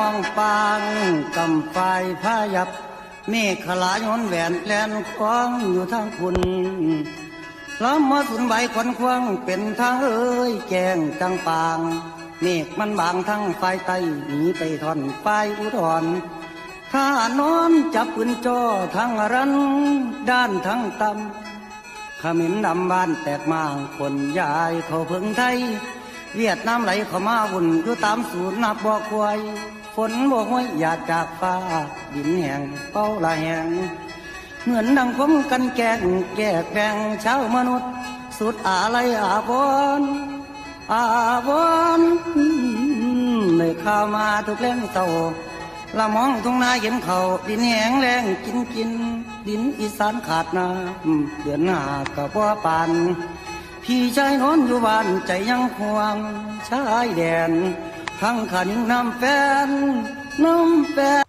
องปางกำไฟพายับเมฆขลายนแหวนแลนคว้างอยู่ทางคุณล้อมมาสุนใบควันควงเป็นทางเอ้ยแจ้งจังปางเมฆมันบางทั้งไฟไตหนีไปทอนไฟอุทรข้านอนจับปืนจ่อทั้งรันด้านทั้งตำขมิ้นดำบ้านแตกมางคนยายเขาเพิ่งไทยเวียดนามไหลเข้ามาวุ่นอยู่ตามสูตรนับบ่อควายฝนบ่ห้อยหยาดจากฟ้าดินแห้งเป้าละแห้งเหมือนดังคมกันแกงแยกแบ่งเช้ามนุษย์สุดอะไรอาบอนอาบอนเลยข้าวมาทุกแรงเต่าละมองทุ่งนาเห็นเขาดินแห้งแรงกินดินอีสานขาดน้ำเดือนหน้ากับว่าปานพี่ชายนอนอยู่บ้านใจยังห่วงชายแดนทั้งขันน้ำแฟน